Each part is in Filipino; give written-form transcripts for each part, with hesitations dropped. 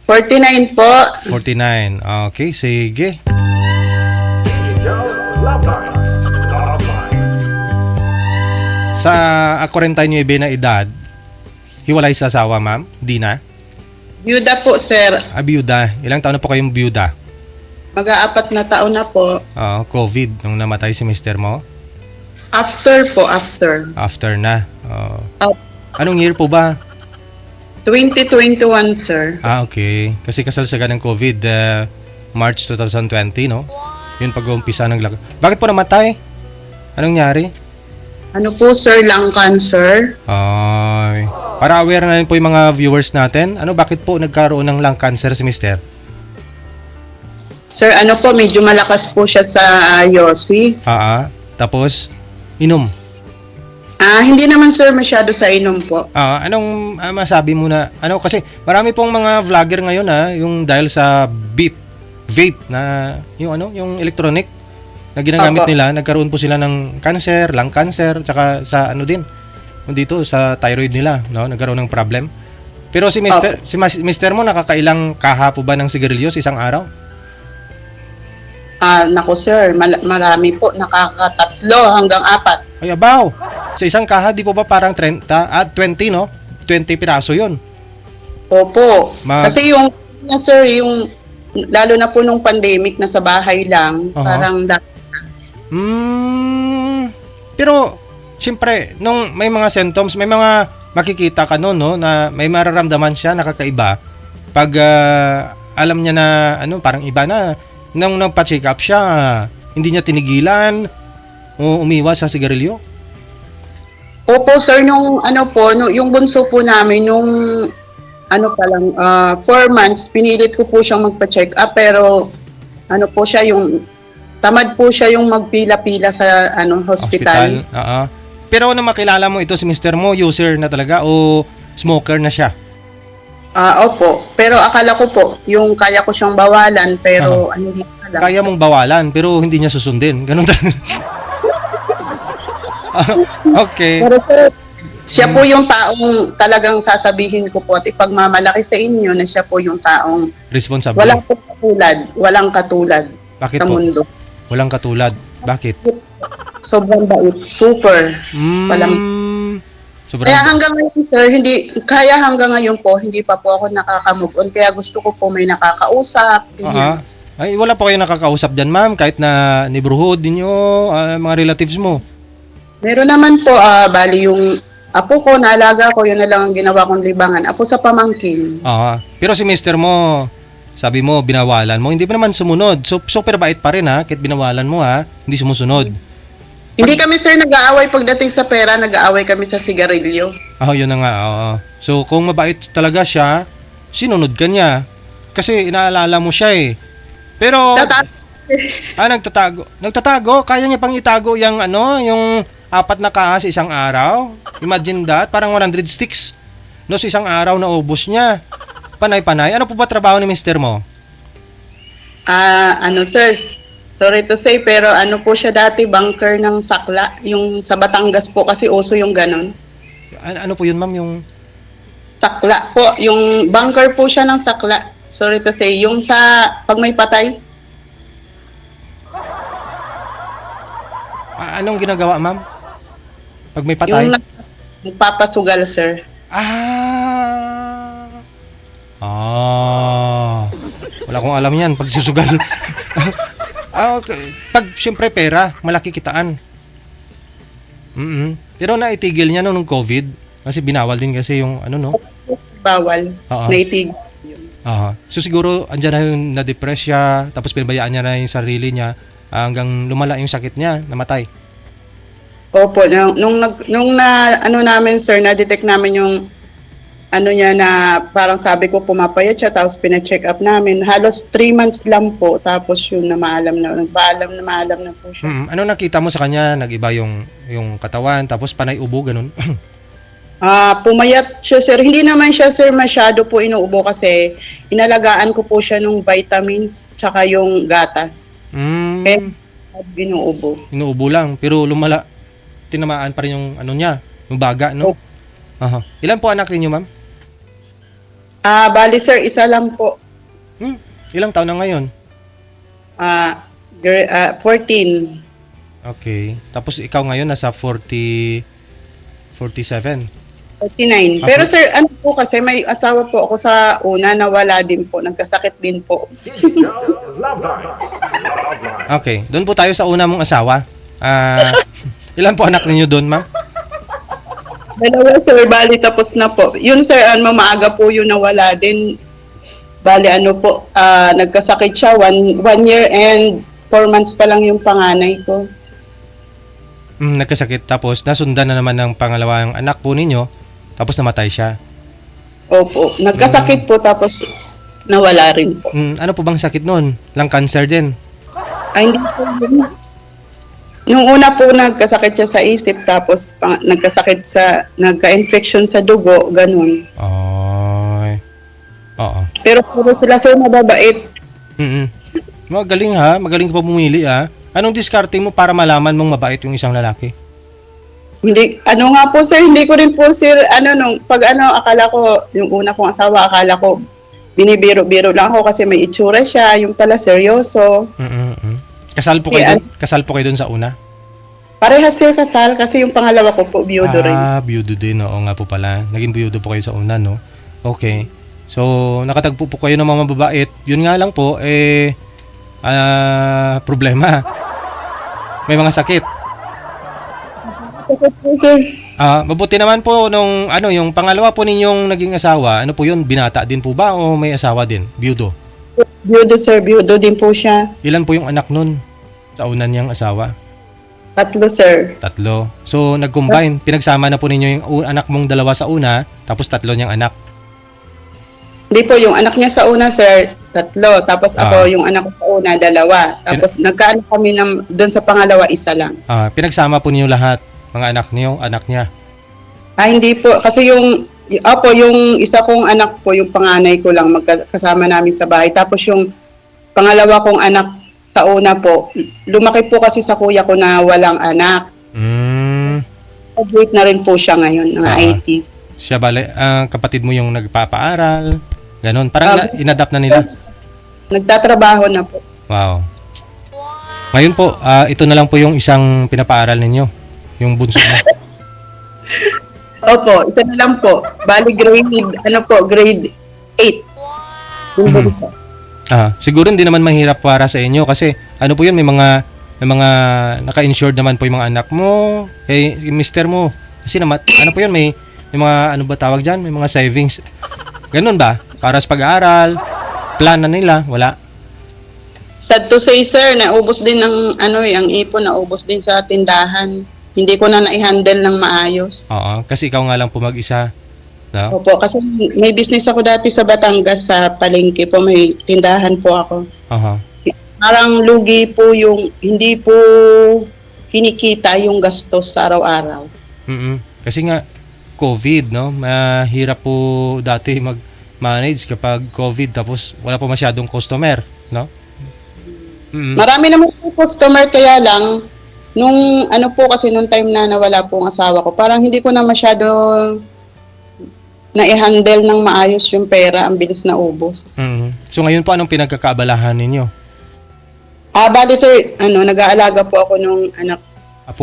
49 po. 49. Okay, sige. Sa 49 na edad, hiwalay sa asawa, ma'am? Di na? Byuda po, sir. Byuda. Ilang taon na po kayong byuda? Mag-aapat na taon na po. COVID, nung namatay si mister mo? After po, after. After na. Uh, Anong year po ba? 2021, sir. Okay. Kasi kasalsagan ng COVID, March 2020, no? Yun pag-uumpisa ng Bakit po namatay? Anong nangyari? Ano po, sir, lung cancer? Ay. Para aware na rin po yung mga viewers natin, bakit po nagkaroon ng lung cancer si mister? Sir, ano po, medyo malakas po siya sa yosi. Tapos, inom. Hindi naman, sir, masyado sa inom po. Anong masabi mo na, kasi marami pong mga vlogger ngayon, yung dahil sa vape na, yung electronic na ginagamit nila, nagkaroon po sila ng cancer, lung cancer, tsaka sa dito sa thyroid nila, no, nagkaroon ng problem. Pero si mister mo nakakailang kaha po ba ng sigarilyos isang araw? Naku, sir, marami po, nakakatatlo hanggang 4. Ay, abaw! Sa isang kaha, di po ba parang 20, no? 20 piraso yun. Opo. Kasi yung, sir, yung, lalo na po nung pandemic na sa bahay lang, parang pero, siyempre, nung may mga symptoms, may mga makikita ka noon, no, na may mararamdaman siya, nakakaiba. Pag alam niya na, parang iba na, nung nagpa-check up siya, hindi niya tinigilan, o umiwas sa sigarilyo. Opo, sir, nung yung bunso po namin, nung 4 months, pinilit ko po siyang magpa-check up, pero po siya yung tamad po siya yung magpila-pila sa hospital. Pero na makilala mo ito si mister mo, user na talaga o smoker na siya? Opo. Pero akala ko po, yung kaya ko siyang bawalan, pero lang. Kaya mong bawalan, pero hindi niya susundin. Ganun talaga. Okay. Pero siya po yung taong talagang sasabihin ko po at ipagmamalaki sa inyo na siya po yung taong responsable. Walang katulad Bakit sa po? mundo. Walang katulad. Bakit? Sobrang bait. Super. Sobrang... Kaya hanggang ngayon, sir, hanggang ngayon po, hindi pa po ako nakaka-move on. Kaya gusto ko po may nakakausap. Ay, wala po kayo nakakausap dyan, ma'am? Kahit na neighborhood ninyo, mga relatives mo? Meron naman po, bali yung apo ko, naalaga ko, yun na lang ang ginawa kong libangan. Apo sa pamangkin. Pero si mister mo, sabi mo, binawalan mo, hindi pa naman sumunod. So, super bait pa rin, kahit binawalan mo, hindi sumusunod. Hindi kami, sir, nag-aaway pagdating sa pera, nag-aaway kami sa sigarilyo. Yun na nga, So, kung mabait talaga siya, sinunod ka niya. Kasi inaalala mo siya Pero, nagtatago. Nagtatago? Kaya niya pang itago yung yung 4 na kaha sa isang araw? Imagine that, parang 100 sticks. No, sa isang araw na ubos niya. Panay-panay. Ano po ba trabaho ni mister mo? Sir, sorry to say, pero po siya dati, banker ng sakla. Yung sa Batangas po kasi uso yung ganun. Ano po yun, ma'am? Yung sakla po. Yung banker po siya ng sakla. Sorry to say, yung sa pag may patay. Anong ginagawa, ma'am? Pag may patay? Yung nagpapasugal, sir. Wala akong alam yan. Pag susugal. Okay. Pag siyempre pera, malaki kitaan. Pero naitigil niya nung COVID. Kasi binawal din kasi yung Bawal. Naitigil. So siguro andyan na yung na-depress siya, tapos pinabayaan niya na yung sarili niya hanggang lumala yung sakit niya, namatay. Opo, nung namin, sir, na-detect namin yung niya na parang sabi ko pumapayat siya, tapos pina-check up namin. Halos 3 months lang po, tapos yung nagpaalam na po siya. Ano nakita mo sa kanya? Nag-iba yung katawan, tapos panay ubo, ganun? Pumayat siya, sir. Hindi naman siya, sir, masyado po inuubo kasi inalagaan ko po siya nung vitamins tsaka yung gatas. Pero inuubo. Inuubo lang, pero lumala. Tinamaan pa rin yung niya, yung baga, no? Ilan po anak ninyo, ma'am? Bali sir, isa lang po. Ilang taon na ngayon? 14. Okay. Tapos ikaw ngayon nasa 47. 49. Pero sir, ano po kasi may asawa po ako sa una na wala din po. Nagkasakit din po. Okay. Doon po tayo sa una mong asawa. Ilan po anak ninyo doon, ma'am? Dalawa sir, bali tapos na po. Yun sir, maaga po yun nawala din. Bali po, nagkasakit siya 1 year and 4 months pa lang yung panganay ko. Nagkasakit tapos nasundan na naman ng pangalawang anak po ninyo tapos namatay siya. Opo, nagkasakit po tapos nawala rin po. Ano po bang sakit noon? Lung cancer din? Ay, hindi po yun. Nung una po nagkasakit siya sa isip tapos nagka-infection sa dugo, ganun. Ay. Oo. Pero puro sila sir mababait. Magaling ha, magaling ka pa pumili ha. Anong diskarte mo para malaman mong mabait yung isang lalaki? Hindi, nga po sir, hindi ko rin po sir, akala ko, yung una kong asawa, akala ko, binibiro-biro lang ako kasi may itsura siya, yung pala seryoso. Kasal po kayo doon? Kasal po kayo doon sa una? Parehas sir kasal kasi yung pangalawa ko po, biyudo rin. Biyudo din, oo nga po pala. Naging biyudo po kayo sa una, no? Okay. So, nakatagpo po kayo ng mga mababait. Yun nga lang po, problema. May mga sakit. Mabuti naman po nung yung pangalawa po ninyong naging asawa, ano po yun, binata din po ba o may asawa din? Biyudo? Biyudo sir, biyudo din po siya. Ilan po yung anak nun sa una niyang asawa? 3 sir. 3. So nag-combine, pinagsama na po ninyo yung anak mong dalawa sa una, tapos 3 niyang anak. Hindi po, yung anak niya sa una sir, 3. Tapos ako, yung anak ko sa una, 2. Tapos nagkaano kami doon sa pangalawa, 1 lang. Pinagsama po ninyo lahat, mga anak niyo, anak niya? Hindi po. Kasi yung isa kong anak po, yung panganay ko lang, magkasama namin sa bahay. Tapos yung pangalawa kong anak sa una po, lumaki po kasi sa kuya ko na walang anak. Graduate na rin po siya ngayon, ng IT. Siya kapatid mo yung nagpapaaral, ganon. Parang inadapt na nila. Nagtatrabaho na po. Wow. Ngayon po, ito na lang po yung isang pinapaaral ninyo. Yung bunso mo. Opo, isa na lang po. Bali grade 8. Yung bunso. Siguro hindi naman mahirap para sa inyo kasi ano po yun, may mga naka-insured naman po yung mga anak mo, yung mister mo. Kasi ano po yun, may mga ano ba tawag dyan, may mga savings. Ganun ba? Para sa pag-aaral, plan na nila, wala. Sad to say sir, naubos din ng ang ipon, naubos din sa tindahan. Hindi ko na na-handle ng maayos. Oo, kasi ikaw nga lang po mag-isa. No? Opo, kasi may business ako dati sa Batangas, sa palengke po, may tindahan po ako. Parang lugi po yung, hindi po kinikita yung gastos sa araw-araw. Kasi nga, COVID, no? Mahirap po dati mag-manage kapag COVID tapos wala po masyadong customer, no? Marami naman po customer, kaya lang, nung kasi nung time na nawala po ang asawa ko, parang hindi ko na masyado na-handle ng maayos yung pera, ang bilis na ubos. So ngayon po, anong pinagkakaabalahan ninyo? Bali sir, nag-aalaga po ako nung anak.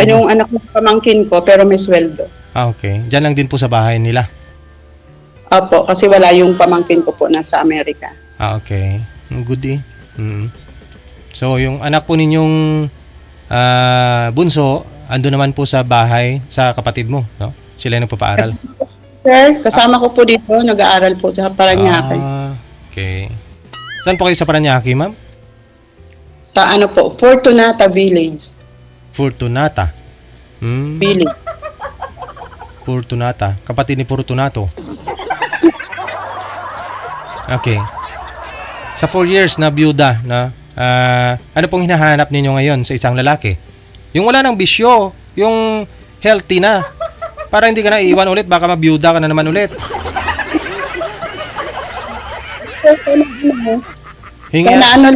Yung anak ng pamangkin ko, pero may sweldo. Okay. Diyan lang din po sa bahay nila? Opo, kasi wala yung pamangkin ko po nasa Amerika. Okay. Good eh. So yung anak po ninyong bunso, ando naman po sa bahay sa kapatid mo, no? Sila yung nagpapaaral. Sir, kasama ko po dito, nag-aaral po sa Paranaque. Okay. Saan po kayo sa Paranaque, ma'am? Sa Fortunata Village. Fortunata. Village. Fortunata. Kapatid ni Fortunato. Okay. Sa 4 years na byuda, na ano pong hinahanap ninyo ngayon sa isang lalaki? Yung wala ng bisyo, yung healthy na. Para hindi ka na iiwan ulit, baka mabiyuda ka na naman ulit. Hingi. Sana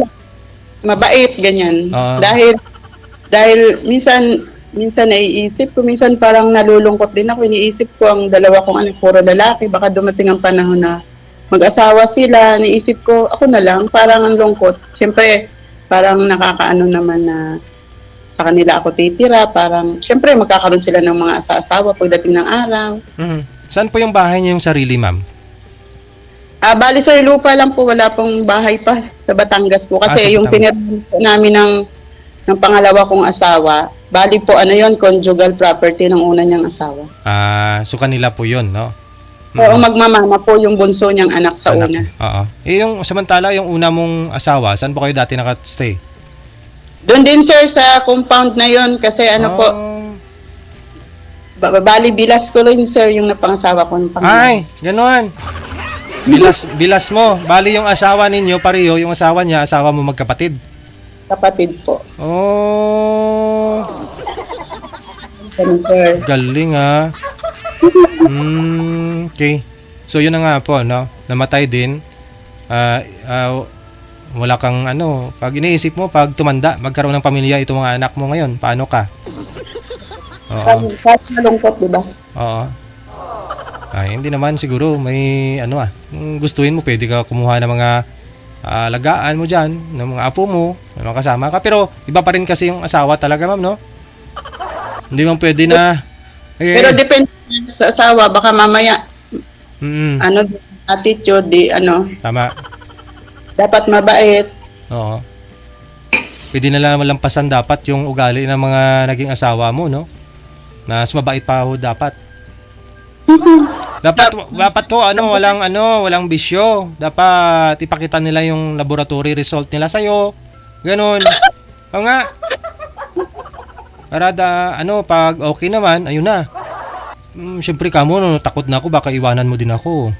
mabait, ganyan. Dahil minsan naiisip ko, minsan parang nalulungkot din ako. Iniisip ko ang dalawa kong anak, puro lalaki. Baka dumating ang panahon na mag-asawa sila, naisip ko, ako na lang, parang ang lungkot. Siyempre, parang nakakaano naman na sa kanila ako titira, parang, siyempre, magkakaroon sila ng mga asawa pagdating ng araw. Mhm. Saan po yung bahay niyo yung sarili, ma'am? Bali sir, lupa lang po, wala pong bahay pa sa Batangas po. Kasi Sa yung Batangas. tinirahan po namin ng pangalawa kong asawa, bali po ano yon, conjugal property ng una niyang asawa. So kanila po yun, no? Oo, magmamama po yung bunso niyang anak sa Anak. una. Oo. Yung samantala, yung una mong asawa, saan po kayo dati nakastay? Doon din sir sa compound na yon kasi ano po, bali bilas ko rin sir yung napangasawa ko ng pangalawa. Ay, gano'n. Bilas mo. Bali yung asawa ninyo, pareho, yung asawa niya, asawa mo magkapatid. Kapatid po. Oh, Ganun, sir. galing ah. Okay. So yun na nga po, no? Namatay din. Wala kang ano, pag iniisip mo, pag tumanda, magkaroon ng pamilya itong mga anak mo ngayon, paano ka? Oo. Kahit malungkot, di ba? Oo. Ay, hindi naman siguro may ano kung gustuin mo pwede ka kumuha ng mga alagaan mo diyan, ng mga apo mo, ng mga kasama ka, pero iba pa rin kasi yung asawa talaga, ma'am, no? Hindi man pwede na Pero depende sa asawa, baka mamaya, mm, ano, attitude, tama. dapat mabait. Oo. Pwede na lang malampasan dapat yung ugali ng mga naging asawa mo, no? Na mas mabait pa ho dapat. Dapat ko walang bisyo. Dapat ipakita nila yung laboratory result nila sa Ganon. O nga. Para pag okay naman, ayun na. Siyempre kamo, no, takot na ako, baka iwanan mo din ako.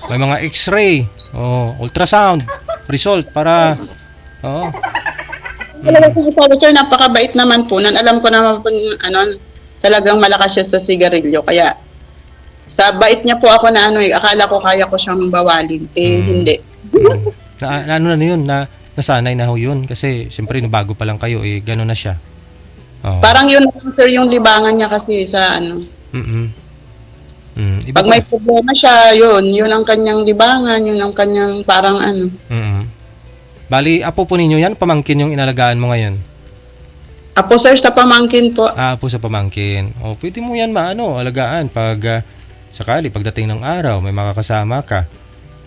May mga x-ray, ultrasound result para Talaga po sabi, sir, napakabait naman po. Alam ko naman po, talagang malakas siya sa sigarilyo. Kaya, sa bait niya po ako na akala ko kaya ko siyang bawalin. Hindi. ano na yun, nasanay na ho yun. Kasi, siyempre, bago pa lang kayo, gano'n na siya. Oo. Parang yun na sir, yung libangan niya kasi sa Iba pag may problema siya, yun ang kanyang libangan, yun ang kanyang parang Bali, apo po ninyo yan, pamangkin yung inalagaan mo ngayon. Apo sir, sa pamangkin po. Apo sa pamangkin. Pwede mo yan alagaan pag sakali, pagdating ng araw, may makakasama ka.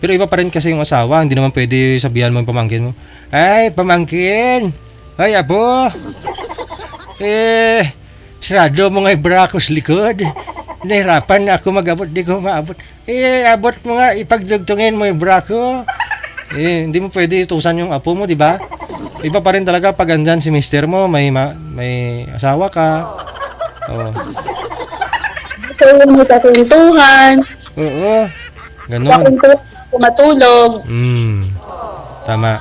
Pero iba pa rin kasi yung asawa, hindi naman pwede sabihan mo yung pamangkin mo, ay, pamangkin! Ay, apo! Sarado mo nga yung brakos likod. Nahirapan na ako mag-abot, di ko maabot. Abot mo nga, ipagdugtungin mo yung brako. Hindi mo pwede itusan yung apo mo, di ba? Iba pa rin talaga pag andyan si mister mo, may asawa ka. So, may kakwentuhan. Oo. Ganon. Kakwentuhan, matulog. Tama.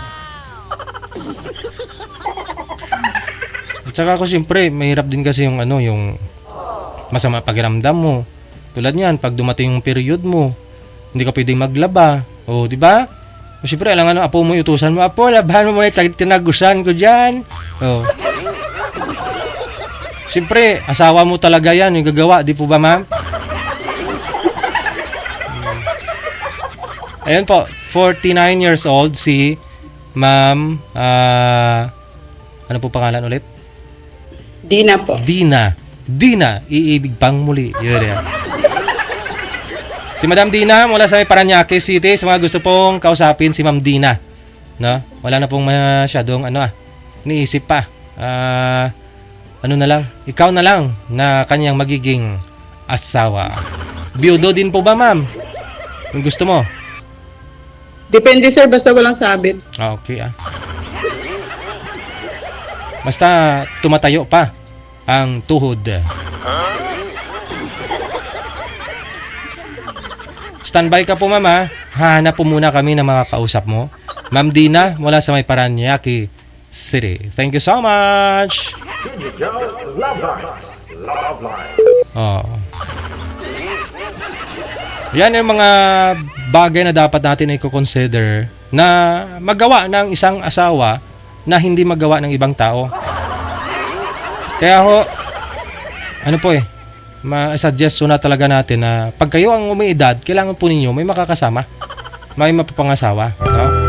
At saka ako siyempre, mahirap din kasi yung yung masama pakiramdam mo. Tulad niyan, pag dumating yung period mo, hindi ka pwedeng maglaba. Di ba? Siyempre, alam apo mo utusan mo, apo, labahan mo muna tinagusan ko dyan. Siyempre, asawa mo talaga yan, yung gagawa, di po ba, ma'am? Ayun po, 49 years old si Ma'am, ano po pangalan ulit? Dina po. Dina, iibig pang muli. Yun yan. Si Madam Dina mula sa Paranaque City. Sa mga gusto pong kausapin si Ma'am Dina, no? Wala na pong masyadong niisip pa. Na lang, ikaw na lang na kanyang magiging asawa. Biyudo din po ba, ma'am? Kung gusto mo. Depende sir, basta walang sabit. Okay Basta tumatayo pa ang tuhod. Standby ka po, ma'am, ha? Hahanap po muna kami ng mga kausap mo. Ma'am Dina, mula sa may Paranaque City. Thank you so much. Yan yung mga bagay na dapat natin i-consider na magawa ng isang asawa na hindi magawa ng ibang tao. Kaya ma-suggest na talaga natin na pag kayo ang umiidad, kailangan po ninyo may makakasama, may mapapangasawa, no?